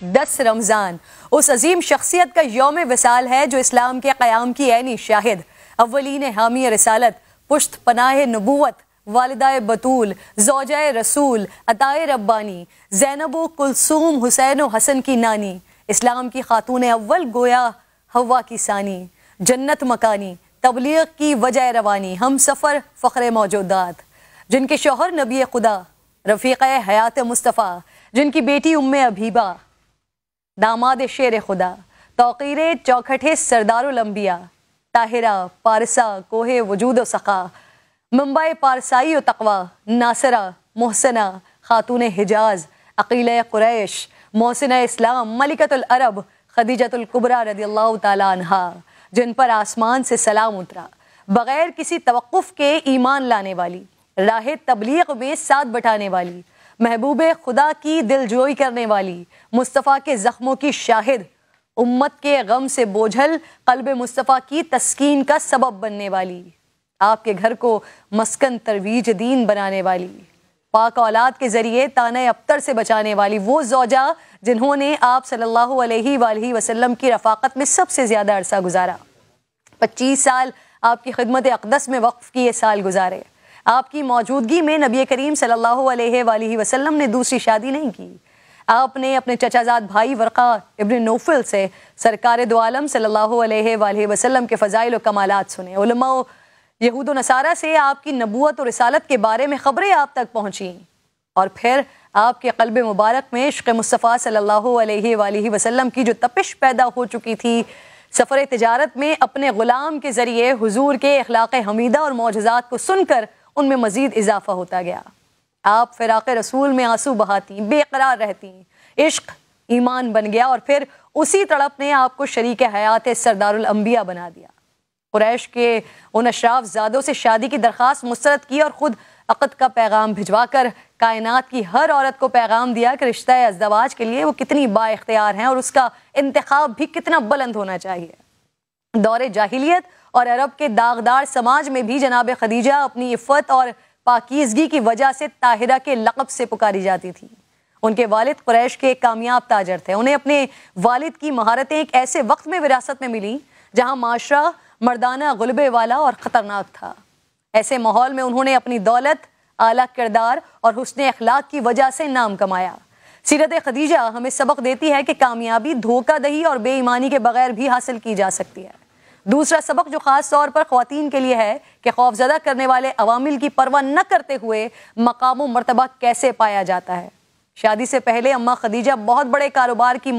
10 رمضان اس عظیم شخصیت کا یوم وصال ہے جو اسلام کے قیام کی عینی شاہد، اولین حامی رسالت، پشت پناہ نبوت، والدہ بطول، زوجہ رسول، عطائے ربانی، زینب و کلثوم حسین و حسن کی نانی، اسلام کی خاتون اول گویا حوا کی ثانی، جنت مکانی، تبلیغ کی وجہ روانی، ہم سفر فخر موجودات، جن کے شوہر نبی خدا، رفیق حیات مصطفیٰ، جن کی بیٹی ام حبیبہ، داماد شیر خدا، توقیر چوکھٹے سردار الانبیاء، طاہرہ پارسا کوہ وجود و سخا، منبع پارسائی و تقوی، ناصرہ محسنہ خاتون حجاز، عقیلہ قریش، محسنہ اسلام، ملکۃ العرب، خدیجۃ الکبریٰ رضی اللہ تعالی عنہا، جن پر آسمان سے سلام اترا، بغیر کسی توقف کے ایمان لانے والی، راہ تبلیغ میں ساتھ بٹانے والی، محبوب خدا کی دل جوئی کرنے والی، مصطفیٰ کے زخموں کی شاہد، امت کے غم سے بوجھل قلب مصطفیٰ کی تسکین کا سبب بننے والی، آپ کے گھر کو مسکن ترویج دین بنانے والی، پاک اولاد کے ذریعے طعنہ ابتر سے بچانے والی، وہ زوجہ جنہوں نے آپ صلی اللہ علیہ وآلہ وسلم کی رفاقت میں سب سے زیادہ عرصہ گزارا، 25 سال آپ کی خدمت اقدس میں وقف کیے سال گزارے، آپ کی موجودگی میں نبی کریم صلی اللہ علیہ وآلہ وسلم نے دوسری شادی نہیں کی، آپ نے اپنے چچا زاد بھائی ورقہ ابن نوفل سے سرکار دو عالم صلی اللہ علیہ وآلہ وسلم کے فضائل و کمالات سنے، علماء یہود و نصارہ سے آپ کی نبوت اور رسالت کے بارے میں خبریں آپ تک پہنچیں، اور پھر آپ کے قلب مبارک میں عشق مصطفیٰ صلی اللہ علیہ وآلہ وسلم کی جو تپش پیدا ہو چکی تھی، سفر تجارت میں اپنے غلام کے ذریعے حضور کے اخلاق حمیدہ اور معجزات کو سن کر ان میں مزید اضافہ ہوتا گیا، آپ فراق رسول میں آنسو بہاتی، بے قرار رہتی، عشق ایمان بن گیا، اور پھر اسی تڑپ نے آپ کو شریک حیات سردار الانبیاء بنا دیا، قریش کے ان اشراف زادوں سے شادی کی درخواست مسترد کی اور خود عقد کا پیغام بھجوا کر کائنات کی ہر عورت کو پیغام دیا کہ رشتہ ازدواج کے لیے وہ کتنی با اختیار ہیں اور اس کا انتخاب بھی کتنا بلند ہونا چاہیے۔ دور جاہلیت اور عرب کے داغدار سماج میں بھی جناب خدیجہ اپنی عفت اور پاکیزگی کی وجہ سے طاہرہ کے لقب سے پکاری جاتی تھی۔ ان کے والد قریش کے کامیاب تاجر تھے، انہیں اپنے والد کی مہارتیں ایک ایسے وقت میں وراثت میں ملی جہاں معاشرہ مردانہ غلبے والا اور خطرناک تھا، ایسے ماحول میں انہوں نے اپنی دولت، اعلیٰ کردار اور حسن اخلاق کی وجہ سے نام کمایا۔ سیرت خدیجہ ہمیں سبق دیتی ہے کہ کامیابی دھوکہ دہی اور بے ایمانی کے بغیر بھی حاصل کی جا سکتی ہے۔ دوسرا سبق جو خاص طور پر خواتین کے لیے ہے کہ خوفزدہ کرنے والے عوامل کی پرواہ نہ کرتے ہوئے مقام و مرتبہ کیسے پایا جاتا ہے۔ شادی سے پہلے اماں خدیجہ بہت بڑے کاروبار کی